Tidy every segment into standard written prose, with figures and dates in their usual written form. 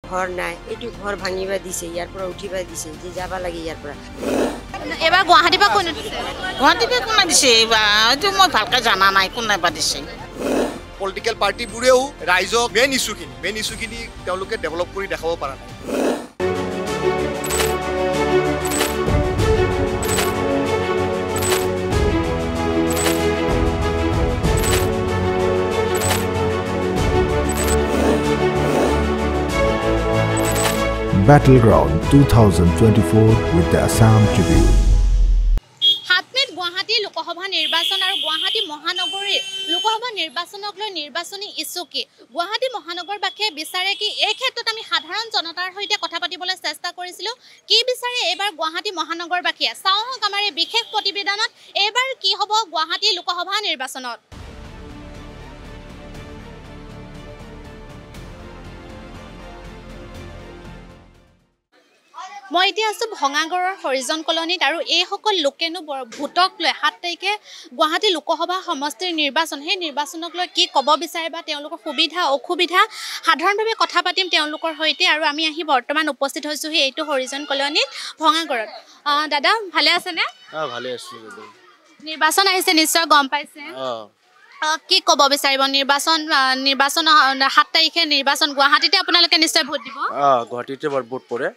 ঘৰ নাই এইটো ঘৰ ভাঙিবা দিছে ইয়াৰ পৰা উঠিবা দিছে যে যাবা লাগে ইয়াৰ পৰা এবাৰ গুৱাহাটীৰ পৰা কোন উঠিছে গুৱাহাটীৰ পৰা কোনে দিছে এইটো মই ভালকৈ জানা নাই কোনে বা দিছে পলিটিকেল পাৰ্টিবোৰেও ৰাইজক মেইন ইছ্যুখিনি তেওঁলোকে ডেভেলপ কৰি দেখাব পৰা নাই Battleground 2024 with the Assam Tribune. হাতমেট Guwahati Lok Sabha নিৰ্বাচন আৰু গুৱাহাটী মহানগৰীৰ লোকসভা নিৰ্বাচনক লৈ নিৰ্বাচনী ইছ্যু কি গুৱাহাটী মহানগৰবাসীয়ে বিচাৰে কি এই ক্ষেত্ৰত আমি সাধাৰণ জনতাৰ সৈতে কথা পাতিবলৈ চেষ্টা কৰিছিলোঁ কি বিচাৰে এইবাৰ গুৱাহাটী মহানগৰবাসীয়ে চাওঁ হওক আমাৰ এই বিশেষ প্ৰতিবেদনত এইবাৰ কি হ'ব গুৱাহাটী লোকসভা নিৰ্বাচনত মই এতিয়া আছোঁ ভঙাগড়ৰ হৰিজন কলনীত আৰু এইসকল লোকেনো ভোটক লৈ ৭ তাৰিখে গুৱাহাটী লোকসভা সমষ্টিৰ নিৰ্বাচন সেই নিৰ্বাচনক লৈ কি ক'ব বিচাৰে বা তেওঁলোকৰ সুবিধা অসুবিধা সাধাৰণভাৱে কথা পাতিম তেওঁলোকৰ সৈতে আৰু আমি আহি বৰ্তমান উপস্থিত হৈছোঁহি এইটো হৰিজন কলনীত ভঙাগড়ত দাদা ভালে আছেনে ভালে আছোঁ নিৰ্বাচন আহিছে নিশ্চয় গম পাইছে কি ক'ব বিচাৰিব নিৰ্বাচন ৭ তাৰিখে নিৰ্বাচন গুৱাহাটীতে আপোনালোকে নিশ্চয় ভোট দিব গুৱাহাটীতে ভোট পৰে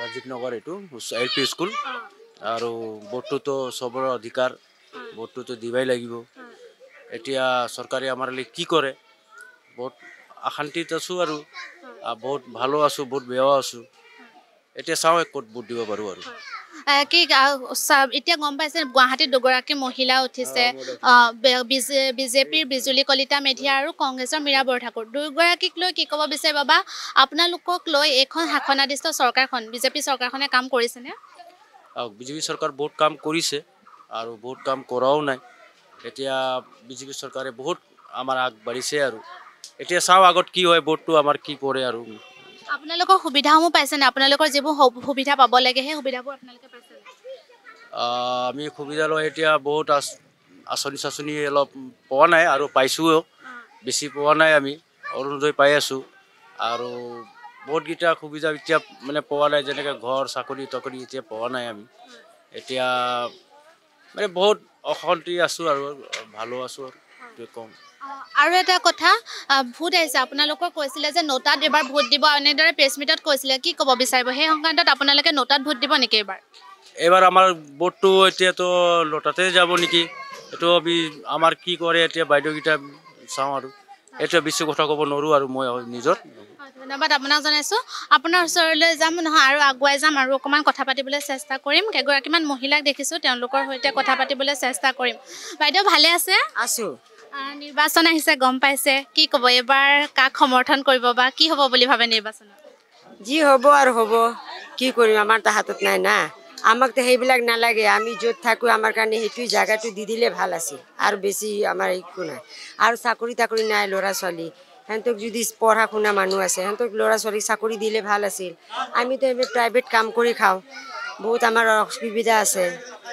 ৰাজীৱ নগৰ এইটো LP স্কুল আৰু ভোটটোতো চবৰে অধিকাৰ ভোটটোতো দিবই লাগিব এতিয়া চৰকাৰে আমাৰ কি কৰে বহুত অশান্তিত আছোঁ আৰু বহুত ভালো আছোঁ বহুত বেয়াও আছোঁ এতিয়া চাওঁ ক'ত ভোট দিব পাৰোঁ আৰু কি এতিয়া গম পাইছে গুৱাহাটীত দুগৰাকী মহিলা উঠিছে বিজেপিৰ বিজুলী কলিতা মেধিয়া আৰু কংগ্ৰেছৰ মীৰা বৰঠাকুৰ দুয়োগৰাকীক লৈ কি ক'ব বিচাৰে বাবা আপোনালোকক লৈ এইখন শাসনাধিষ্ঠ চৰকাৰখন বিজেপি চৰকাৰখনে কাম কৰিছেনে বিজেপি চৰকাৰ বহুত কাম কৰিছে আৰু বহুত কাম কৰাও নাই এতিয়া বিজেপি চৰকাৰে বহুত আমাৰ আগবাঢ়িছে আৰু এতিয়া চাওঁ আগত কি হয় ভোটটো আমাৰ কি পৰে আৰু আপোনালোকৰ সুবিধাসমূহ পাইছেনে আপোনালোকৰ যিবোৰ সুবিধা পাব লাগে সেই সুবিধাবোৰ আপোনালোকে পাইছে আমি সুবিধা লৈ এতিয়া বহুত আঁচনি অলপ পোৱা নাই আৰু পাইছোঁও বেছি পোৱা নাই আমি অৰুণোদয় পাই আছোঁ আৰু বহুতকেইটা সুবিধা এতিয়া মানে পোৱা নাই যেনেকৈ ঘৰ চাকৰি তাকৰি এতিয়া পোৱা নাই আমি এতিয়া মানে বহুত অশান্তি আছোঁ আৰু ভালো আছোঁ আৰু কম আৰু এটা কথা ভোট আহিছে আপোনালোকৰ কৈছিলে যে নোটাত এবাৰ ভোট দিব এনেদৰে প্ৰেছ মিটত কৈছিলে কি ক'ব বিচাৰিব সেই সংক্ৰান্তত আপোনালোকে নোটাত ভোট দিব নেকি এইবাৰ আমাৰ ভোটটো এতিয়াতো নোটাতে যাব নেকি এইটো আমাৰ কি কৰে এতিয়া বাইদেউকেইটা চাওঁ আৰু এতিয়া বেছি কথা ক'ব নোৱাৰোঁ আৰু মই নিজৰ ধন্যবাদ আপোনাক জনাইছোঁ আপোনাৰ ওচৰলৈ যাম নহয় আৰু আগুৱাই যাম আৰু অকণমান কথা পাতিবলৈ চেষ্টা কৰিম কেইগৰাকীমান মহিলাক দেখিছোঁ তেওঁলোকৰ সৈতে কথা পাতিবলৈ চেষ্টা কৰিম বাইদেউ ভালে আছে আছোঁ নিৰ্বাচন আহিছে গম পাইছে কি ক'ব এইবাৰ কাক সমৰ্থন কৰিব বা কি হ'ব বুলি ভাবে নিৰ্বাচনত যি হ'ব আৰু হ'ব কি কৰিম আমাৰ হাতত নাই না আমাকতো সেইবিলাক নালাগে আমি য'ত থাকোঁ আমাৰ কাৰণে সেইটো জেগাটো দি দিলে ভাল আছিল আৰু বেছি আমাৰ একো নাই আৰু চাকৰি তাকৰি নাই ল'ৰা ছোৱালী সিহঁতক যদি পঢ়া শুনা মানুহ আছে সিহঁতক ল'ৰা ছোৱালীক চাকৰি দিলে ভাল আছিল আমিতো এইবোৰ প্ৰাইভেট কাম কৰি খাওঁ বহুত আমাৰ অসুবিধা আছে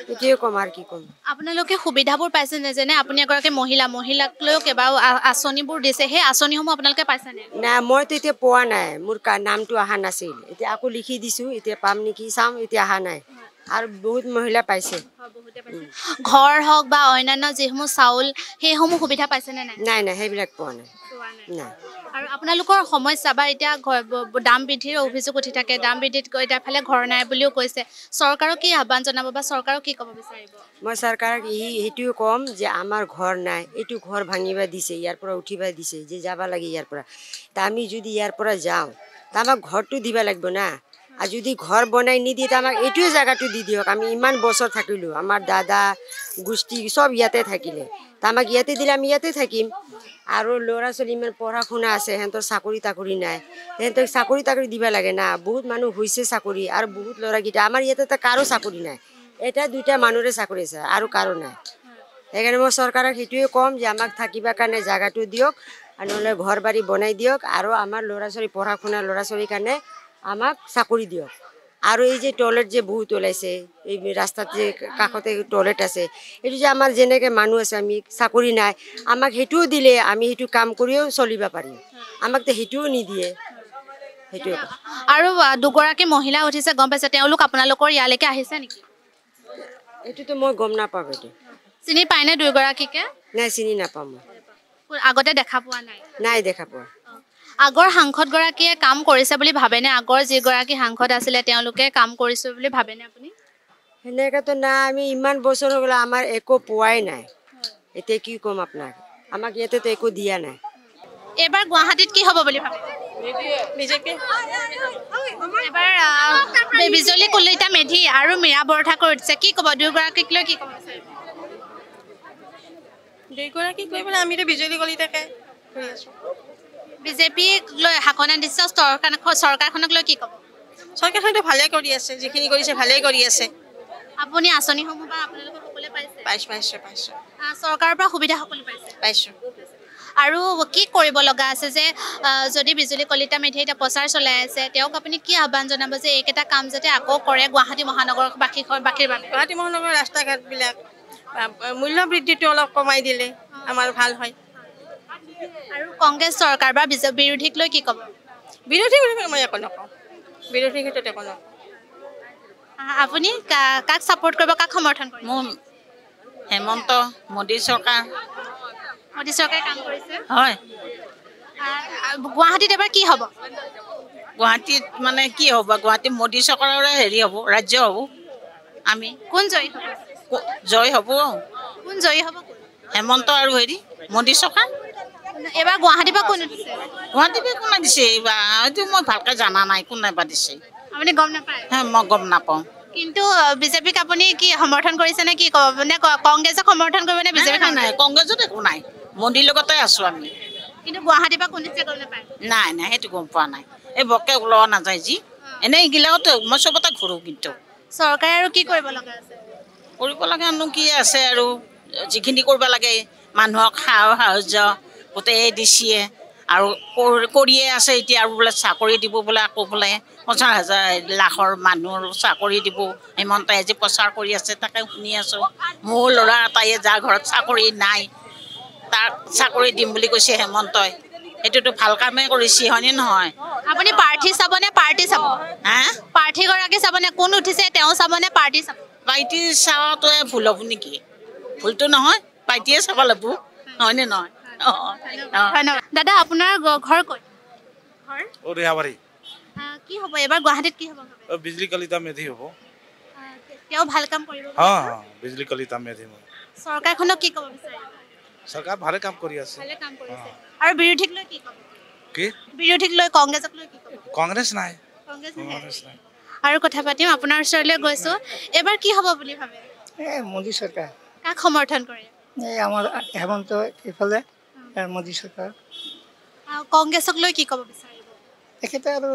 সেইটোৱে ক'ম আৰু কি ক'ম আপোনালোকে সুবিধাবোৰ পাইছে নে যেনে আপুনি এগৰাকী মহিলাক লৈও কেইবাও আঁচনিবোৰ দিছে সেই আঁচনিসমূহ আপোনালোকে পাইছেনে নাই মইতো এতিয়া পোৱা নাই মোৰ নামটো অহা নাছিল এতিয়া আকৌ লিখি দিছোঁ এতিয়া পাম নেকি চাম এতিয়া অহা নাই আৰু বহুত মহিলা পাইছে ঘৰ হওক বা অন্যান্য যিসমূহ চাউল সেইসমূহ সুবিধা পাইছেনে নাই নাই সেইবিলাক পোৱা নাই নাই আৰু আপোনালোকৰ সমস্যা বা এতিয়া দাম বৃদ্ধিৰ অভিযোগ উঠি থাকে দাম বৃদ্ধিত এতিয়া ফালে ঘৰ নাই বুলিও কৈছে চৰকাৰক কি আহ্বান জনাব বা চৰকাৰক কি ক'ব বিচাৰিব মই চৰকাৰক সেইটোৱে ক'ম যে আমাৰ ঘৰ নাই এইটো ঘৰ ভাঙিবা দিছে ইয়াৰ পৰা উঠিবা দিছে যে যাবা লাগে ইয়াৰ পৰা তা আমি যদি ইয়াৰ পৰা যাওঁ তা আমাক ঘৰটো দিবা লাগিব না আৰু যদি ঘৰ বনাই নিদিয়ে তা আমাক এইটোৱে জেগাটো দি দিয়ক আমি ইমান বছৰ থাকিলোঁ আমাৰ দাদা গোষ্ঠী চব ইয়াতে থাকিলে তা আমাক ইয়াতে দিলে আমি ইয়াতে থাকিম আৰু ল'ৰা ছোৱালী ইমান পঢ়া শুনা আছে সিহঁতৰ চাকৰি তাকৰি নাই সিহঁতক চাকৰি তাকৰি দিব লাগে না বহুত মানুহ হৈছে চাকৰি আৰু বহুত ল'ৰাকেইটা আমাৰ ইয়াতে কাৰো চাকৰি নাই এটা দুটা মানুহৰে চাকৰি আছে আৰু কাৰো নাই সেইকাৰণে মই চৰকাৰক সেইটোৱে ক'ম যে আমাক থাকিবৰ কাৰণে জেগাটো দিয়ক আৰু নহ'লে ঘৰ বাৰী বনাই দিয়ক আৰু আমাৰ ল'ৰা ছোৱালী পঢ়া শুনা ল'ৰা ছোৱালীৰ কাৰণে আমাক চাকৰি দিয়ক আৰু এই যে টয়লেট যে বহুত ওলাইছে এই ৰাস্তাত যে কাষতে টয়লেট আছে এইটো যে আমাৰ যেনেকৈ মানুহ আছে আমি চাকৰি নাই আমাক সেইটোও দিলে আমি সেইটো কাম কৰিও চলিব পাৰিম আমাকতো সেইটোও নিদিয়ে সেইটোৱে আৰু দুগৰাকী মহিলা উঠিছে গম পাইছে তেওঁলোক আপোনালোকৰ ইয়ালৈকে আহিছে নেকি এইটোতো মই গম নাপাওঁ এইটো চিনি পায়নে দুগৰাকীকে নাই চিনি নাপাওঁ মই আগতে দেখা পোৱা নাই নাই দেখা পোৱা আগৰ সাংসদগৰাকীয়ে কাম কৰিছে বুলি ভাবেনে আগৰ যিগৰাকী সাংসদ আছিলে তেওঁলোকে কাম কৰিছে বুলি ভাবেনে আপুনি সেনেকৈতো নাই আমি ইমান বছৰ হৈ গ'ল আমাৰ একো পোৱাই নাই এতিয়া কি ক'ম আপোনাক আমাক ইয়াতেতো একো দিয়া নাই এইবাৰ গুৱাহাটীত কি হ'ব বুলি ভাবে বিজেপি এবাৰ বিজলী কলিতা মেধি আৰু মীৰা বৰঠাকুৰ উঠিছে কি ক'ব দুয়োগৰাকীক লৈ কি ক'ব দুইগৰাকীক লৈ পেলাই আমিতো বিজুলী কলিতাকে কৰি আছোঁ বিজেপিক লৈ শাসনা দিছে চৰকাৰখনক লৈ কি ক'ব চৰকাৰখনেতো ভালেই কৰি আছে যিখিনি কৰিছে ভালেই কৰি আছে আপুনি আঁচনিসমূহ বা আপোনালোকে সকলোৱে পাইছে পাইছোঁ চৰকাৰৰ পৰা সুবিধা সকলো পাইছে পাইছোঁ আৰু কি কৰিব লগা আছে যে যদি বিজুলী কলিতা মেধিয়ে এতিয়া প্ৰচাৰ চলাই আছে তেওঁক আপুনি কি আহ্বান জনাব যে এইকেইটা কাম যাতে আকৌ কৰে গুৱাহাটী মহানগৰবাসীৰ বাবে গুৱাহাটী মহানগৰৰ ৰাস্তা ঘাটবিলাক মূল্য বৃদ্ধিটো অলপ কমাই দিলে আমাৰ ভাল হয় আৰু কংগ্ৰেছ চৰকাৰ বা বিৰোধীক লৈ কি ক'ব বিৰোধী বুলি মই একো নকওঁ বিৰোধীৰ ক্ষেত্ৰত একো নকওঁ আপুনি কাক ছাপোৰ্ট কৰিব কাক সমৰ্থন কৰিব মোৰ হেমন্ত মোদী চৰকাৰ মোদী চৰকাৰে কাম কৰিছে হয় গুৱাহাটীত এবাৰ কি হ'ব গুৱাহাটীত মানে কি হ'ব গুৱাহাটীত মোদী চৰকাৰৰে হেৰি হ'ব ৰাজ্য হ'ব আমি কোন জয়ী হ'ব জয় হ'ব কোন জয়ী হ'ব হেমন্ত আৰু হেৰি মোদী চৰকাৰ এবাৰ গুৱাহাটীৰ পৰা কোন উঠিছে গুৱাহাটীৰ পৰা কোনে দিছে এইবাৰ এইটো মই ভালকৈ জানা নাই কোনে বা দিছে আপুনি গম নাপায় মই গম নাপাওঁ কিন্তু বিজেপিক আপুনি কি সমৰ্থন কৰিছে নে কি ক'ব মানে কংগ্ৰেছক সমৰ্থন কৰিব নে বিজেপিক নাই কংগ্ৰেছত একো নাই মোদীৰ লগতে আছোঁ আমি কিন্তু গুৱাহাটীৰ পৰা কোন উঠিছে গম নাপায় নাই সেইটো গম পোৱা নাই এই বৰকৈ ওলোৱা নাযায় যি এনেই এইগিলাকতো মই চবতে ঘূৰোঁ কিন্তু চৰকাৰে আৰু কি কৰিব লগা আছে কৰিব লগানো কি আছে আৰু যিখিনি কৰিব লাগে মানুহক সাহাৰ্য গোটেই দিছে আৰু কৰিয়ে আছে এতিয়া আৰু বোলে চাকৰি দিব বোলে আকৌ বোলে 50,000 লাখৰ মানুহৰ চাকৰি দিব হেমন্তই আজি প্ৰচাৰ কৰি আছে তাকে শুনি আছোঁ মোৰ ল'ৰা এটাই যাৰ ঘৰত চাকৰি নাই তাক চাকৰি দিম বুলি কৈছে হেমন্তই সেইটোতো ভাল কামেই কৰিছে হয়নে নহয় আপুনি প্ৰাৰ্থী চাবনে পাৰ্টি চাব হা প্ৰাৰ্থীগৰাকী চাবনে কোন উঠিছে তেওঁ চাবনে পাৰ্টি চাব পাৰ্টি চোৱাটোৱে ভুল হ'ব নেকি ভুলটো নহয় পাৰ্টিয়ে চাব লাগিব হয়নে নহয় ধন্যবাদ দাদা আপোনাৰ ঘৰ ক'ত ৰেহাবাৰী কি হ'ব এবাৰ গুৱাহাটীত কি হ'ব বিজলী কলিতা মেধি হ'ব তেওঁ ভাল কাম কৰিব বিজলী কলিতা মেধি চৰকাৰখনক কি ক'ব বিচাৰে চৰকাৰ ভালে কাম কৰি আছে ভালে কাম কৰিছে আৰু বিৰোধীক লৈ কি ক'ব কি বিৰোধীক লৈ কংগ্ৰেছক লৈ কি ক'ব কংগ্ৰেছ নাই কংগ্ৰেছ নাই আৰু কথা পাতিম আপোনাৰ ওচৰলৈ গৈছোঁ এবাৰ কি হ'ব বুলি ভাবে মোদী চৰকাৰ কাক সমৰ্থন কৰে এই আমাৰ হেমন্ত এইফালে মোদী চৰকাৰ কংগ্ৰেছক লৈ কি ক'ব বিচাৰিব তেখেতে আৰু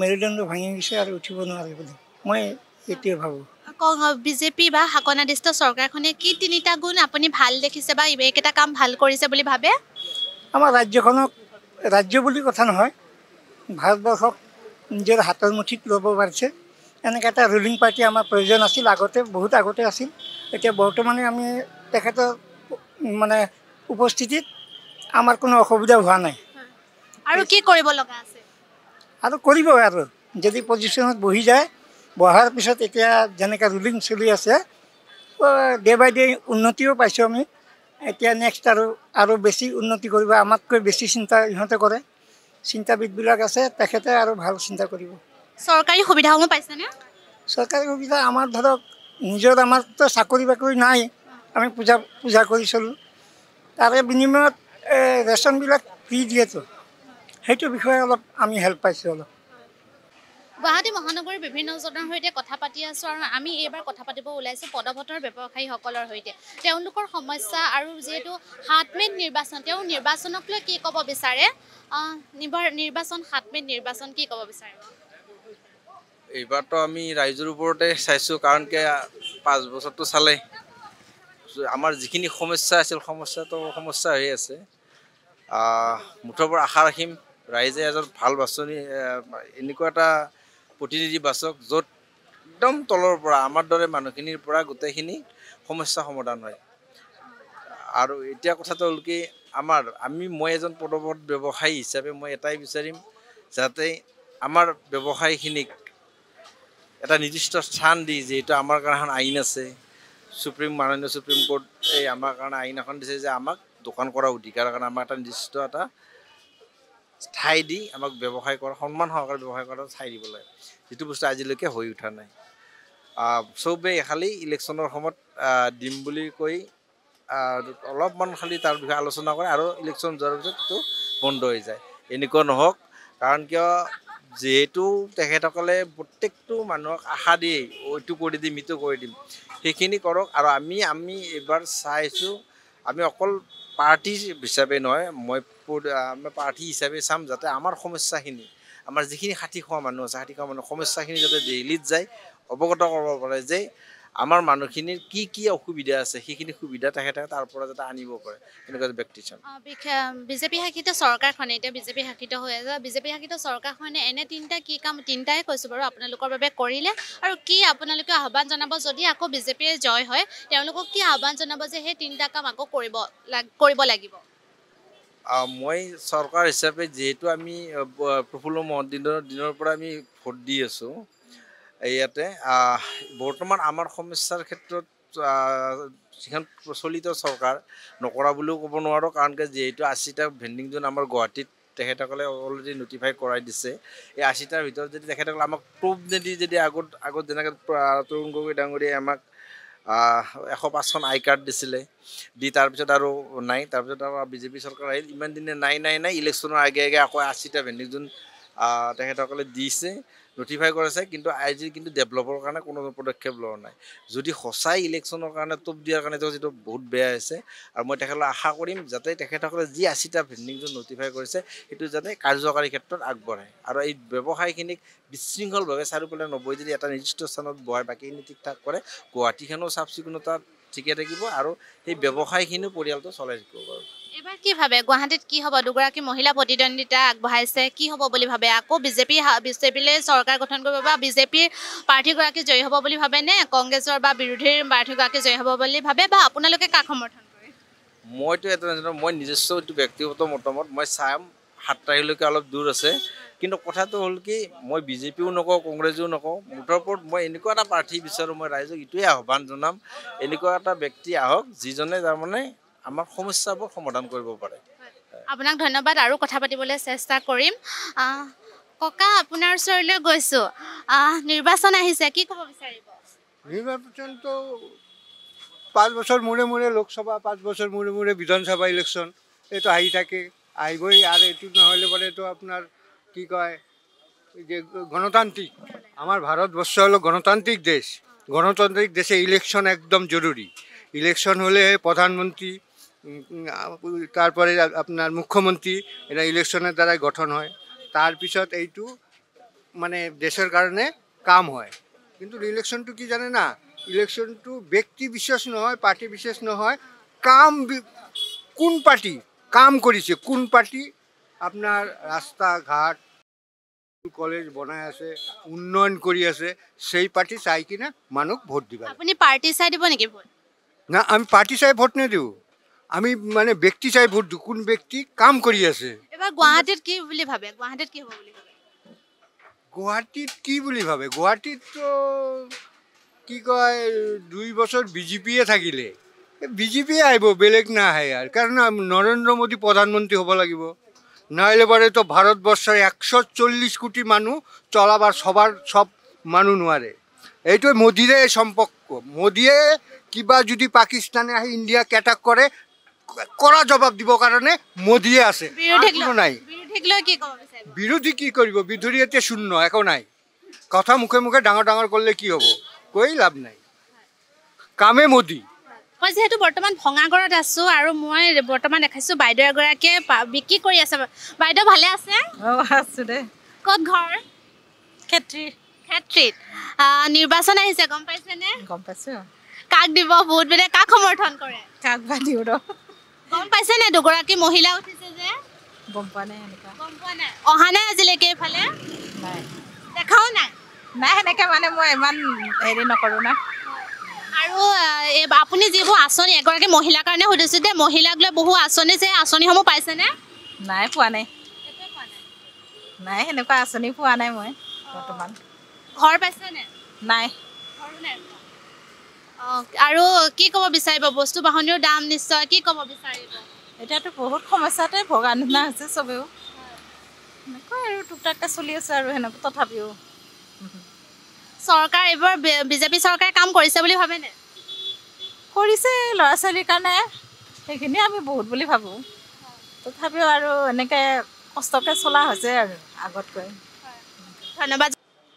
মেৰুদণ্ড ভাঙি গৈছে আৰু উঠিব নোৱাৰে বুলি মই এইটোৱে ভাবোঁ বিজেপি বা শাসনাধিষ্ঠ চৰকাৰখনে কি তিনিটা গুণ আপুনি ভাল দেখিছে বা এইকেইটা কাম ভাল কৰিছে বুলি ভাবে আমাৰ ৰাজ্যখনক ৰাজ্য বুলি কথা নহয় ভাৰতবৰ্ষক নিজৰ হাতৰ মুঠিত ল'ব পাৰিছে এনেকৈ এটা ৰুলিং পাৰ্টি আমাৰ প্ৰয়োজন আছিল আগতে বহুত আগতে আছিল এতিয়া বৰ্তমানে আমি তেখেতৰ মানে উপস্থিতিত আমাৰ কোনো অসুবিধা হোৱা নাই আৰু কি কৰিব লগা আছে আৰু কৰিব আৰু যদি পজিশ্যনত বহি যায় বহাৰ পিছত এতিয়া যেনেকৈ ৰুলিং চলি আছে ডে বাই ডে উন্নতিও পাইছোঁ আমি এতিয়া নেক্সট আৰু বেছি উন্নতি কৰিব আমাতকৈ বেছি চিন্তা ইহঁতে কৰে চিন্তাবিদবিলাক আছে তেখেতে আৰু ভাল চিন্তা কৰিব চৰকাৰী সুবিধাসমূহ পাইছেনে চৰকাৰী সুবিধা আমাৰ ধৰক নিজৰ আমাৰতো চাকৰি বাকৰি নাই আমি পূজা কৰি চলোঁ তাৰে বিনিময়ত ৰেচনবিলাক ফ্ৰী দিয়েতো সেইটো বিষয়ে অলপ আমি হেল্প পাইছোঁ অলপ গুৱাহাটী মহানগৰীৰ বিভিন্নজনৰ সৈতে কথা পাতি আছোঁ আৰু আমি এইবাৰ কথা পাতিব ওলাইছোঁ পদভটৰ ব্যৱসায়ীসকলৰ সৈতে তেওঁলোকৰ সমস্যা আৰু যিহেতু 7 মে'ত নিৰ্বাচন তেওঁ নিৰ্বাচনক লৈ কি ক'ব বিচাৰে নিৰ্বাচন 7 মে'ত নিৰ্বাচন কি ক'ব বিচাৰে এইবাৰতো আমি ৰাইজৰ ওপৰতে চাইছোঁ কাৰণ কি 5 বছৰটো চালে আমাৰ যিখিনি সমস্যা আছিল সমস্যা হৈ আছে মুঠৰ পৰা আশা ৰাখিম ৰাইজে এজন ভাল বাছনি এনেকুৱা এটা প্ৰতিনিধি বাছক য'ত একদম তলৰ পৰা আমাৰ দৰে মানুহখিনিৰ পৰা গোটেইখিনি সমস্যা সমাধান হয় আৰু এতিয়া কথাটো হ'ল কি মই এজন পদভট ব্যৱসায়ী হিচাপে মই এটাই বিচাৰিম যাতে আমাৰ ব্যৱসায়ীখিনিক এটা নিৰ্দিষ্ট স্থান দি যিহেতু আমাৰ কাৰণে এখন আইন আছে মাননীয় সুপ্ৰিম কোৰ্ট এই আমাৰ কাৰণে আইন এখন দিছে যে আমাক দোকান কৰা অধিকাৰৰ কাৰণে আমাক এটা নিৰ্দিষ্ট এটা ঠাই দি আমাক ব্যৱসায় কৰা সন্মান সহকাৰে ব্যৱসায় কৰা ঠাই দিব লাগে যিটো বস্তু আজিলৈকে হৈ উঠা নাই চবেই খালি ইলেকশ্যনৰ সময়ত দিম বুলি কৈ অলপমান খালি তাৰ বিষয়ে আলোচনা কৰে আৰু ইলেকশ্যন যোৱাৰ পিছত সেইটো বন্ধ হৈ যায় এনেকুৱা নহওক কাৰণ কিয় যেহেতু তেখেতসকলে প্ৰত্যেকটো মানুহক আশা দিয়ে এইটো কৰি দিম ইটো কৰি দিম সেইখিনি কৰক আৰু আমি এইবাৰ চাইছোঁ আমি অকল পাৰ্টি হিচাপে নহয় মই পাৰ্টি হিচাপে চাম যাতে আমাৰ সমস্যাখিনি আমাৰ যিখিনি 60 খোৱা মানুহ আছে 60 খোৱা মানুহৰ সমস্যাখিনি যাতে দিল্লীত যায় অৱগত কৰিব পাৰে যে আমাৰ মানুহখিনিৰ কি অসুবিধা আছে সেইখিনি সুবিধা তেখেতে তাৰ পৰা যাতে আনিব পাৰে এনেকুৱা ব্যক্তি চাম বিজেপি শাসিত চৰকাৰখনে এতিয়া বিজেপি শাসিত হৈ আছে বিজেপি শাসিত চৰকাৰখনে এনে তিনিটাই কৈছোঁ বাৰু আপোনালোকৰ বাবে কৰিলে আৰু কি আপোনালোকে আহ্বান জনাব যদি আকৌ বিজেপিয়ে জয় হয় তেওঁলোকক কি আহ্বান জনাব যে সেই তিনিটা কাম আকৌ কৰিব লাগিব মই চৰকাৰ হিচাপে যিহেতু আমি প্ৰফুল্ল মহন্তৰ দিনৰ পৰা আমি ভোট দি আছোঁ ইয়াতে বৰ্তমান আমাৰ সমস্যাৰ ক্ষেত্ৰত যিখন প্ৰচলিত চৰকাৰ নকৰা বুলিও ক'ব নোৱাৰোঁ কাৰণ কি যিহেতু 80টা ভেণ্ডিং জোন আমাৰ গুৱাহাটীত তেখেতসকলে অলৰেডি নটিফাই কৰাই দিছে এই 80টাৰ ভিতৰত যদি তেখেতসকলে আমাক প্ৰুফ নিদি যদি আগত যেনেকৈ তৰুণ গগৈ ডাঙৰীয়াই আমাক 105খন আই কাৰ্ড দিছিলে দি তাৰপিছত আৰু নাই তাৰপিছত আৰু বিজেপি চৰকাৰ আহিল ইমান দিনে নাই ইলেকশ্যনৰ আগে আকৌ 80টা ভেণ্ডিং জোন তেখেতসকলে দিছে নটিফাই কৰিছে কিন্তু আজি কিন্তু ডেভেলপৰ কাৰণে কোনো পদক্ষেপ লোৱা নাই যদি সঁচাই ইলেকশ্যনৰ কাৰণে টোপ দিয়াৰ কাৰণে যিটো বহুত বেয়া হৈছে আৰু মই তেখেতলৈ আশা কৰিম যাতে তেখেতসকলে যি 80টা ভেণ্ডিং জোন নটিফাই কৰিছে সেইটো যাতে কাৰ্যকাৰী ক্ষেত্ৰত আগবঢ়ায় আৰু এই ব্যৱসায়ীখিনিক বিশৃংখলভাৱে চাৰিওফালে নবৈ যদি এটা নিৰ্দিষ্ট স্থানত বহাই বাকীখিনি ঠিক ঠাক কৰে গুৱাহাটীখনো চাফ চিকুণতা ঠিকে থাকিব আৰু সেই ব্যৱসায়ীখিনিও পৰিয়ালটো চলাই থাকিব বাৰু এবাৰ কি ভাবে গুৱাহাটীত কি হ'ব দুগৰাকী মহিলা প্ৰতিদ্বন্দ্বিতা আগবঢ়াইছে কি হ'ব বুলি ভাবে আকৌ বিজেপিলৈ চৰকাৰ গঠন কৰিব বা বিজেপিৰ প্ৰাৰ্থীগৰাকী জয়ী হ'ব বুলি ভাবে নে কংগ্ৰেছৰ বা বিৰোধীৰ প্ৰাৰ্থীগৰাকী জয়ী হ'ব বুলি ভাবে বা আপোনালোকে কাক সমৰ্থন কৰে মইতো এটা মই নিজস্ব এইটো ব্যক্তিগত মতামত মই চাম 7 তাৰিখলৈকে অলপ দূৰ আছে কিন্তু কথাটো হ'ল কি মই বিজেপিও নকওঁ কংগ্ৰেছেও নকওঁ মুঠৰ ওপৰত মই এনেকুৱা এটা প্ৰাৰ্থী বিচাৰোঁ মই ৰাইজক এইটোৱে আহ্বান জনাম এনেকুৱা এটা ব্যক্তি আহক যিজনে তাৰমানে আমাৰ সমস্যাবোৰ সমাধান কৰিব পাৰে আপোনাক ধন্যবাদ আৰু কথা পাতিবলৈ চেষ্টা কৰিম ককা আপোনাৰ ওচৰলৈ গৈছোঁ নিৰ্বাচন আহিছে কি ক'ব বিচাৰিব নিৰ্বাচনটো 5 বছৰ মূৰে লোকসভা 5 বছৰ মূৰে বিধানসভা ইলেকশ্যন এইটো আহি থাকে আহিবই আৰু এইটো নহ'লে পৰেতো আপোনাৰ কি কয় যে গণতান্ত্রিক আমার ভারতবর্ষ হলো গণতান্ত্রিক দেশ গণতান্ত্রিক দেশে ইলেকশন একদম জরুরি ইলেকশন হলে প্রধানমন্ত্রী তারপরে আপনার মুখ্যমন্ত্রী এটা ইলেকশনের দ্বারাই গঠন হয় তারপিছত এইটো মানে দেশের কারণে কাম হয় কিন্তু ইলেকশনটো কি জানে না ইলেকশনটো ব্যক্তি বিশেষ নহয় পার্টি বিশেষ নহয় কাম কোন পার্টি কাম কৰিছে কোন পাৰ্টি আপনাৰ ৰাস্তা ঘাট কলেজ বনাই আছে উন্নয়ন কৰি আছে সেই পার্টি চাই কিনা মানুহ ভোট দিবা আপুনি পার্টি চাই দিব নেকি ভোট না আমি পার্টি চাই ভোট নিদিওঁ আমি মানে ব্যক্তি চাই ভোট দিওঁ কোন ব্যক্তি কাম কৰি আছে এবাৰ গুৱাহাটীত কি বুলি ভাবে গুৱাহাটীত কি হ'ব বুলি ভাবে গুৱাহাটীত কি বুলি ভাবে গুৱাহাটীত তো কি কয় 2 বছৰ বিজেপিয়ে থাকিলে বিজেপিয়ে আহিব বেলেগ নাহে আৰু কাৰণ নৰেন্দ্ৰ মোদী প্ৰধানমন্ত্ৰী হ'ব লাগিব নহলে পৰে তো ভাৰতবৰ্ষেৰ 140 কোটি মানুষ চলাবাৰ সব মানুষ নোৱাৰে এইটো মোদীৰে সম্পৰ্ক মোদীয়ে কিবা যদি পাকিস্তানে আহি ইন্ডিয়া এটাক কৰে কৰা জবাব দিব কাৰণে মোদীয়ে আছে নাই বিৰোধী কি কৰিব বিৰোধী এতিয়া শূন্য একো নাই কথা মুখে ডাঙৰ কৰিলে কি হ'ব কৈ লাভ নাই কামে মোদী মই যেহেতু বৰ্তমান ভঙাগড়ত আছোঁ আৰু মই বৰ্তমান দেখাইছোঁ বাইদেউ এগৰাকীয়ে বিক্ৰী কৰি আছে বাইদেউ ভালে আছে আছোঁ দে ক'ত ঘৰ ক্ষেত্ৰীত নিৰ্বাচন আহিছে গম পাইছেনে গম পাইছোঁ কাক দিব ভোট মানে কাক সমৰ্থন কৰে কাক বা দিওঁ ৰ গম পাইছেনে দুগৰাকী মহিলা উঠিছে যে গম পোৱা নাই এনেকুৱা গম পোৱা নাই অহা নাই আজিলৈকে এইফালে নাই দেখাও নাই সেনেকৈ মানে মই ইমান হেৰি নকৰোঁ না আৰু আপুনি যিবোৰ আঁচনি এগৰাকী মহিলাৰ কাৰণে সুধিছোঁ যে মহিলাক লৈ বহু আঁচনি যে আঁচনিসমূহ পাইছেনে নাই পোৱা নাই নাই সেনেকুৱা আঁচনি পোৱা নাই মই বৰ্তমান। ঘৰ পাইছেনে? নাই। ঘৰো নাই পোৱা। আৰু কি ক'ব বিচাৰিব? বস্তু বাহনীৰ দাম নিশ্চয়, কি ক'ব বিচাৰিব? এতিয়াতো বহুত সমস্যাতে ভগা নিচিনা হৈছে চবেও। এনেকুৱাই আৰু টুকটাককৈ চলি আছে আৰু সেনেকুৱা তথাপিও। চৰকাৰ এইবাৰ বিজেপি চৰকাৰে কাম কৰিছে বুলি ভাবেনে? কৰিছে ল'ৰা ছোৱালীৰ কাৰণে, সেইখিনি আমি বহুত বুলি ভাবোঁ। তথাপিও আৰু এনেকৈ কষ্টকৈ চলা হৈছে আৰু আগতকৈ। ধন্যবাদ।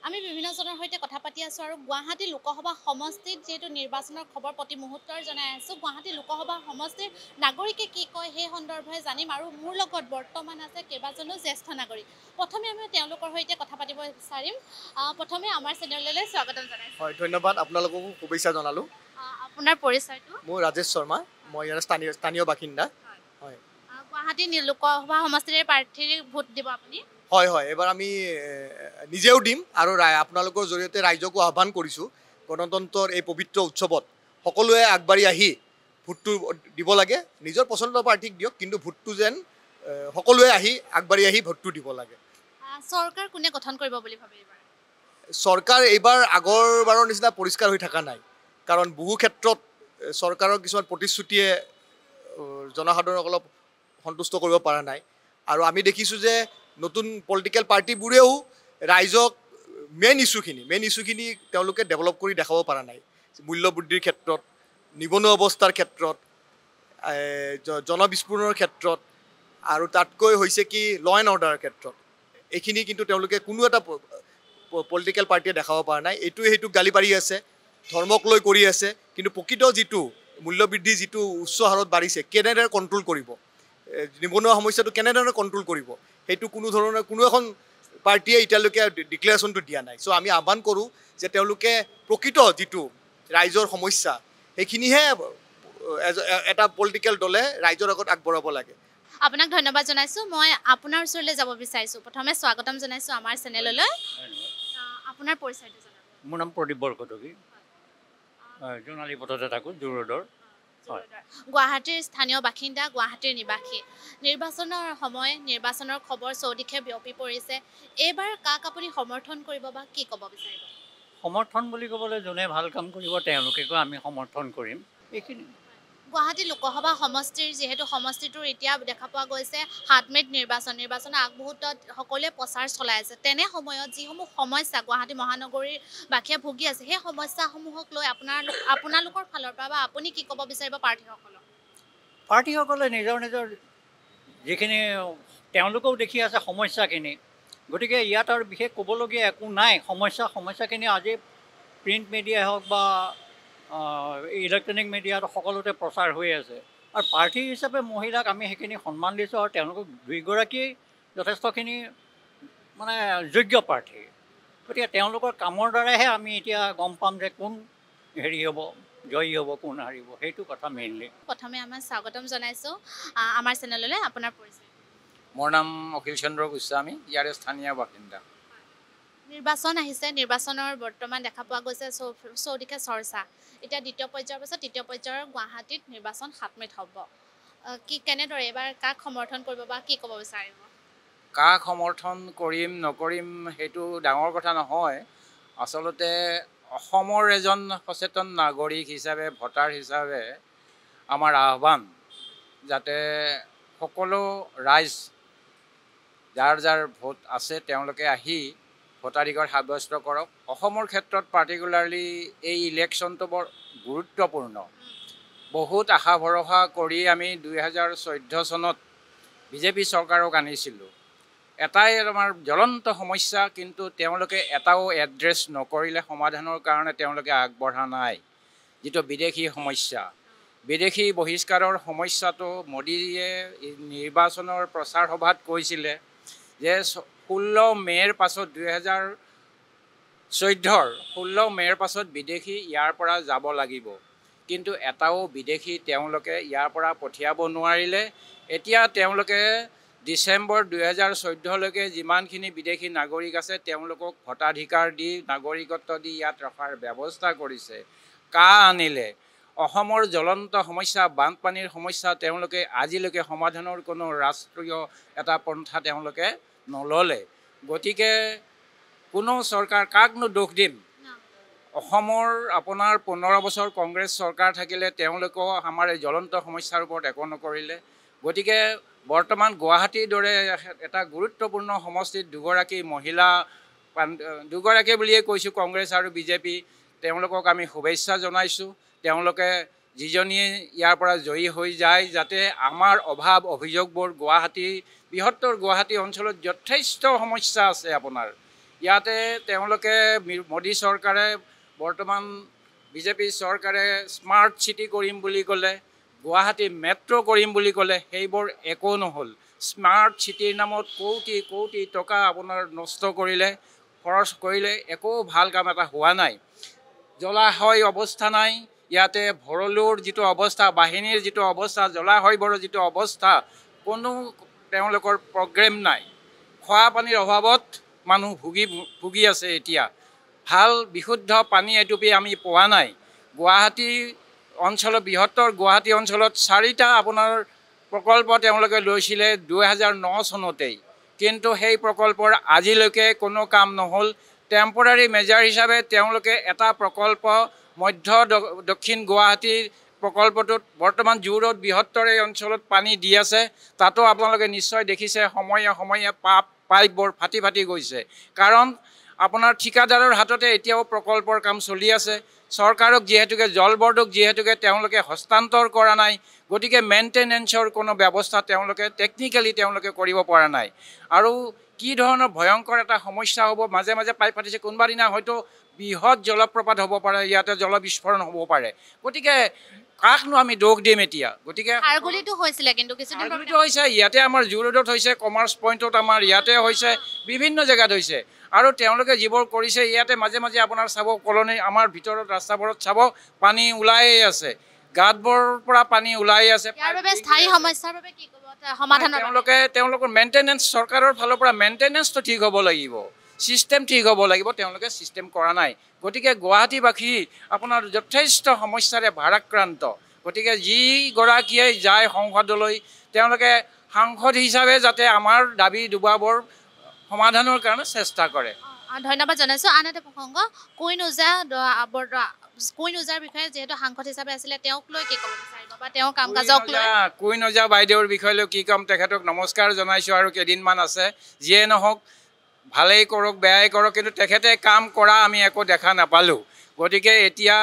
আমি বিভিন্নজনৰ সৈতে কথা পাতি আছোঁ আৰু গুৱাহাটী লোকসভা সমষ্টিত যিহেতু নিৰ্বাচনৰ খবৰ প্ৰতি মুহূৰ্তৰ জনাই আছোঁ। গুৱাহাটী লোকসভা সমষ্টিৰ নাগৰিকে কি কয় সেই সন্দৰ্ভে জানিম আৰু মোৰ লগত বৰ্তমান আছে কেইবাজনো জ্যেষ্ঠ নাগৰিক। প্ৰথমে আমি তেওঁলোকৰ সৈতে কথা পাতিব বিচাৰিম। প্ৰথমে আমাৰ চেনেললৈ স্বাগতম জনাইছোঁ। হয়, ধন্যবাদ। আপোনালোককো শুভেচ্ছা জনালোঁ। আপোনাৰ পৰিচয়টো? মোৰ ৰাজেশ শৰ্মা, মই ইয়াৰ স্থানীয় বাসিন্দা। হয়, গুৱাহাটী লোকসভা সমষ্টিৰ প্ৰাৰ্থীৰ ভোট দিব আপুনি? হয় হয়, এবাৰ আমি নিজেও দিম আৰু আপোনালোকৰ জৰিয়তে ৰাইজকো আহ্বান কৰিছোঁ, গণতন্ত্ৰৰ এই পবিত্ৰ উৎসৱত সকলোৱে আগবাঢ়ি আহি ভোটটো দিব লাগে। নিজৰ পচন্দৰ প্ৰাৰ্থীক দিয়ক, কিন্তু ভোটটো যেন সকলোৱে আগবাঢ়ি আহি ভোটটো দিব লাগে। চৰকাৰ কোনে গঠন কৰিব বুলি ভাবে এইবাৰ? চৰকাৰ এইবাৰ আগৰবাৰৰ নিচিনা পৰিষ্কাৰ হৈ থকা নাই, কাৰণ বহু ক্ষেত্ৰত চৰকাৰৰ কিছুমান প্ৰতিশ্ৰুতিয়ে জনসাধাৰণক অলপ সন্তুষ্ট কৰিব পৰা নাই। আৰু আমি দেখিছোঁ যে নতুন পলিটিকেল পাৰ্টিবোৰেও ৰাইজক মেইন ইছ্যুখিনি তেওঁলোকে ডেভেলপ কৰি দেখাব পৰা নাই। মূল্যবৃদ্ধিৰ ক্ষেত্ৰত, নিবনুৱা অৱস্থাৰ ক্ষেত্ৰত, জনবিস্ফোৰণৰ ক্ষেত্ৰত, আৰু তাতকৈ হৈছে কি ল এণ্ড অৰ্ডাৰৰ ক্ষেত্ৰত। এইখিনি কিন্তু তেওঁলোকে কোনো এটা পলিটিকেল পাৰ্টিয়ে দেখাব পৰা নাই। সেইটোক গালি পাৰি আছে, ধৰ্মক লৈ কৰি আছে, কিন্তু প্ৰকৃত যিটো মূল্যবৃদ্ধি যিটো উচ্চ হাৰত বাঢ়িছে, কেনেদৰে কণ্ট্ৰল কৰিব, নিবনুৱা সমস্যাটো কেনেধৰণে কণ্ট্ৰল কৰিব, সেইটো কোনো এখন পাৰ্টীয়ে এতিয়ালৈকে ডিক্লেৰেশ্যনটো দিয়া নাই। চ' আমি আহ্বান কৰোঁ যে তেওঁলোকে প্ৰকৃত যিটো ৰাইজৰ সমস্যা সেইখিনিহে এটা পলিটিকেল দলে ৰাইজৰ আগত আগবঢ়াব লাগে। আপোনাক ধন্যবাদ জনাইছোঁ। মই আপোনাৰ ওচৰলৈ যাব বিচাৰিছোঁ। প্ৰথমে স্বাগতম জনাইছোঁ আমাৰ চেনেললৈ। আপোনাৰ পৰিচয়টো জনাব। মোৰ নাম প্ৰদীপ বৰকটকী, জোনালী পথতে থাকোঁ, জোৰদৰ। গুৱাহাটীৰ স্থানীয় বাসিন্দা, গুৱাহাটীৰ নিবাসী। নিৰ্বাচনৰ সময়, নিৰ্বাচনৰ খবৰ চৌদিশে বিয়পি পৰিছে। এইবাৰ কাক আপুনি সমৰ্থন কৰিব বা কি ক'ব বিচাৰিব? সমৰ্থন বুলি ক'বলৈ যোনে ভাল কাম কৰিব তেওঁলোকেকো আমি সমৰ্থন কৰিম, এইখিনি। গুৱাহাটী লোকসভা সমষ্টিৰ যিহেতু সমষ্টিটোৰ এতিয়া দেখা পোৱা গৈছে ৭ মে'ত নিৰ্বাচনৰ আগমুহূৰ্তত সকলোৱে প্ৰচাৰ চলাই আছে। তেনে সময়ত যিসমূহ সমস্যা গুৱাহাটী মহানগৰীৰ বাসীয়ে ভুগি আছে, সেই সমস্যাসমূহক লৈ আপোনালোকৰ ফালৰ পৰা বা আপুনি কি ক'ব বিচাৰিব প্ৰাৰ্থীসকলক? পাৰ্টীসকলে নিজৰ যিখিনি তেওঁলোকেও দেখি আছে সমস্যাখিনি, গতিকে ইয়াত আৰু বিশেষ ক'বলগীয়া একো নাই। সমস্যাখিনি আজি প্ৰিণ্ট মিডিয়াই হওক বা ইলেক্ট্ৰনিক মিডিয়াত সকলোতে প্ৰচাৰ হৈ আছে। আৰু প্ৰাৰ্থী হিচাপে মহিলাক আমি সেইখিনি সন্মান দিছোঁ, আৰু তেওঁলোকক দুয়োগৰাকী যথেষ্টখিনি মানে যোগ্য প্ৰাৰ্থী। গতিকে তেওঁলোকৰ কামৰ দ্বাৰাহে আমি এতিয়া গম পাম যে কোন জয়ী হ'ব, কোন হাৰিব, সেইটো কথা মেইনলি। প্ৰথমে আমাৰ স্বাগতম জনাইছোঁ আমাৰ চেনেললৈ। আপোনাৰ পৰিচয়? মোৰ নাম অখিল চন্দ্ৰ গোস্বামী, ইয়াৰে স্থানীয় বাসিন্দা। নিৰ্বাচন আহিছে, নিৰ্বাচনৰ বৰ্তমান দেখা পোৱা গৈছে চৌদিশে চৰ্চা। এতিয়া দ্বিতীয় পৰ্যায়ৰ পাছত তৃতীয় পৰ্যায়ৰ গুৱাহাটীত নিৰ্বাচন ৭ মে'ত হ'ব। কেনেদৰে এইবাৰ কাক সমৰ্থন কৰিব বা কি ক'ব বিচাৰিব? কাক সমৰ্থন কৰিম নকৰিম সেইটো ডাঙৰ কথা নহয়। আচলতে অসমৰ এজন সচেতন নাগৰিক হিচাপে, ভোটাৰ হিচাপে আমাৰ আহ্বান যাতে সকলো ৰাইজ যাৰ ভোট আছে তেওঁলোকে আহি ভোটাধিকাৰ সাব্যস্ত কৰক। অসমৰ ক্ষেত্ৰত পাৰ্টিকুলাৰলি এই ইলেকশ্যনটো বৰ গুৰুত্বপূৰ্ণ। বহুত আশা ভৰসা কৰি আমি 2014 চনত বিজেপি চৰকাৰক আনিছিলোঁ। এটাই আমাৰ জ্বলন্ত সমস্যা, কিন্তু তেওঁলোকে এটাও এড্ৰেছ নকৰিলে, সমাধানৰ কাৰণে তেওঁলোকে আগবঢ়া নাই। যিটো বিদেশী সমস্যা, বিদেশী বহিষ্কাৰৰ সমস্যাটো মোদীয়ে নিৰ্বাচনৰ প্ৰচাৰ সভাত কৈছিলে যে 16 মে'ৰ পাছত 2014 16 মে'ৰ পাছত বিদেশী ইয়াৰ পৰা যাব লাগিব, কিন্তু এটাও বিদেশী তেওঁলোকে ইয়াৰ পৰা পঠিয়াব নোৱাৰিলে। এতিয়া তেওঁলোকে ডিচেম্বৰ 2014লৈকে যিমানখিনি বিদেশী নাগৰিক আছে তেওঁলোকক ভোটাধিকাৰ দি, নাগৰিকত্ব দি ইয়াত ৰখাৰ ব্যৱস্থা কৰিছে। আনিলে অসমৰ জ্বলন্ত সমস্যা, বানপানীৰ সমস্যা তেওঁলোকে আজিলৈকে সমাধানৰ কোনো ৰাষ্ট্ৰীয় এটা পন্থা তেওঁলোকে নল'লে। গতিকে কোনো চৰকাৰ কাকনো দোষ দিম অসমৰ আপোনাৰ 15 বছৰ কংগ্ৰেছ চৰকাৰ থাকিলে তেওঁলোকেও আমাৰ এই জ্বলন্ত সমস্যাৰ ওপৰত একো নকৰিলে গতিকে বৰ্তমান গুৱাহাটীৰ দৰে এটা গুৰুত্বপূৰ্ণ সমষ্টিত দুগৰাকী মহিলা দুগৰাকী বুলিয়ে কৈছোঁ কংগ্ৰেছ আৰু বিজেপি তেওঁলোকক আমি শুভেচ্ছা জনাইছোঁ তেওঁলোকে যিজনীয়ে ইয়াৰ পৰা জয়ী হৈ যায় যাতে আমাৰ অভাৱ অভিযোগবোৰ গুৱাহাটী বৃহত্তৰ গুৱাহাটী অঞ্চলত যথেষ্ট সমস্যা আছে আপোনাৰ ইয়াতে তেওঁলোকে মোদী চৰকাৰে বৰ্তমান বিজেপি চৰকাৰে স্মাৰ্ট চিটি কৰিম বুলি ক'লে গুৱাহাটী মেট্ৰ' কৰিম বুলি ক'লে সেইবোৰ একো নহ'ল স্মাৰ্ট চিটিৰ নামত কোটি কোটি টকা আপোনাৰ নষ্ট কৰিলে খৰচ কৰিলে একো ভাল কাম এটা হোৱা নাই জলাশয় অৱস্থা নাই ইয়াতে ভৰলুৰ যিটো অৱস্থা বাহিনীৰ যিটো অৱস্থা জলাশয়বোৰৰ যিটো অৱস্থা কোনো তেওঁলোকৰ প্ৰগ্ৰেম নাই খোৱা পানীৰ অভাৱত মানুহ ভুগি আছে এতিয়া ভাল বিশুদ্ধ পানী এটুপি আমি পোৱা নাই গুৱাহাটী অঞ্চলত বৃহত্তৰ গুৱাহাটী অঞ্চলত 4টা আপোনাৰ প্ৰকল্প তেওঁলোকে লৈছিলে 2009 চনতেই কিন্তু সেই প্ৰকল্পৰ আজিলৈকে কোনো কাম নহ'ল টেম্পৰাৰী মেজাৰ হিচাপে তেওঁলোকে এটা প্ৰকল্প মধ্য দক্ষিণ গুৱাহাটীৰ প্ৰকল্পটোত বৰ্তমান জোৰত বৃহত্তৰ এই অঞ্চলত পানী দি আছে তাতো আপোনালোকে নিশ্চয় দেখিছে সময়ে সময়ে পাইপবোৰ ফাটি ফাটি গৈছে কাৰণ আপোনাৰ ঠিকাদাৰৰ হাততে এতিয়াও প্ৰকল্পৰ কাম চলি আছে চৰকাৰক যিহেতুকে জল বৰ্ডক যিহেতুকে তেওঁলোকে হস্তান্তৰ কৰা নাই গতিকে মেইনটেনেন্সৰ কোনো ব্যৱস্থা তেওঁলোকে টেকনিক্যালি তেওঁলোকে কৰিব পৰা নাই আৰু কি ধৰণৰ ভয়ংকৰ এটা সমস্যা হ'ব মাজে মাজে পাইপ ফাটিছে কোনোবা দিনা হয়তো বৃহৎ জলপ্ৰপাত হ'ব পাৰে ইয়াতে জল বিস্ফোৰণ হ'ব পাৰে গতিকে কাকনো আমি দোষ দিম এতিয়া গতিকে খাৰগুলিটো হৈছিলে কিন্তু কিছুদিন খাৰগুলিটো হৈছে ইয়াতে আমাৰ জু ৰোডত হৈছে কমাৰ্চ পইণ্টত আমাৰ ইয়াতে হৈছে বিভিন্ন জেগাত হৈছে আৰু তেওঁলোকে যিবোৰ কৰিছে ইয়াতে মাজে মাজে আপোনাৰ চাব কলনী আমাৰ ভিতৰত ৰাস্তাবোৰত চাব পানী ওলাই আছে গাঁতবোৰ পৰা পানী ওলাই আছে ইয়াৰ বাবে স্থায়ী সমস্যাৰ বাবে কি কৰিব সমাধানৰ তেওঁলোকৰ মেইনটেনেন্স চৰকাৰৰ ফালৰ পৰা মেইনটেনেন্সটো ঠিক হ'ব লাগিব সিস্টেম ঠিক হ'ব লাগিব তেওঁলোকে সিস্টেম কৰা নাই গতিকে গুৱাহাটীবাসী আপোনাৰ যথেষ্ট সমস্যাৰে ভাৰাক্ৰান্ত গতিকে যিগৰাকীয়ে যায় সংসদলৈ তেওঁলোকে সাংসদ হিচাপে যাতে আমাৰ দাবী দুবাবৰ সমাধানৰ কাৰণে চেষ্টা কৰে ধন্যবাদ জনাইছোঁ আন এটা প্ৰসংগ কুইন ওজাৰ বিষয়ে যিহেতু সাংসদ হিচাপে আছিলে তেওঁক লৈ কি ক'ব বিচাৰিব বা তেওঁৰ কাম কাজক লৈ কুইন ওজা বাইদেউৰ বিষয়ে লৈ কি ক'ম তেখেতক নমস্কাৰ জনাইছোঁ আৰু কেইদিনমান আছে যিয়ে নহওক ভালেই কৰক বেয়াই কৰক কিন্তু তেখেতে কাম কৰা আমি একো দেখা নাপালোঁ গতিকে এতিয়া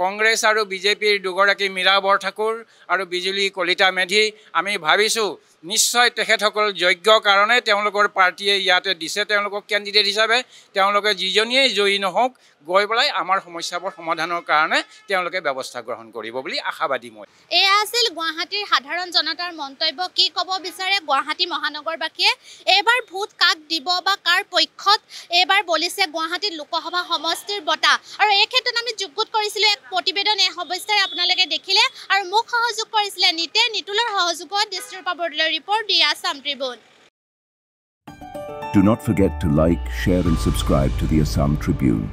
কংগ্ৰেছ আৰু বিজেপিৰ দুগৰাকী মীৰা বৰঠাকুৰ আৰু বিজুলী কলিতা মেধি আমি ভাবিছোঁ নিশ্চয় তেখেতসকল যোগ্য কাৰণে তেওঁলোকৰ পাৰ্টীয়ে ইয়াতে দিছে তেওঁলোকক কেণ্ডিডেট হিচাপে তেওঁলোকে যিজনীয়েই জয়ী নহওক গৈ পেলাই আমাৰ সমস্যাবোৰ সমাধানৰ কাৰণে তেওঁলোকে ব্যৱস্থা গ্ৰহণ কৰিব বুলি আশাবাদী মই এয়া আছিল গুৱাহাটীৰ সাধাৰণ জনতাৰ মন্তব্য কি ক'ব বিচাৰে গুৱাহাটী মহানগৰবাসীয়ে এইবাৰ ভোট কাক দিব বা কাৰ পক্ষত এইবাৰ বলিছে গুৱাহাটীত লোকসভা সমষ্টিৰ বঁটা আৰু এই ক্ষেত্ৰত আমি যুগুত কৰিছিলোঁ এক প্ৰতিবেদন এই অৱস্থাৰে আপোনালোকে দেখিলে আৰু মোক সহযোগ কৰিছিলে নিতুলৰ সহযোগত Drishtirupa Bordoloi report the Assam Tribune Do not forget to like, share and subscribe to the Assam Tribune.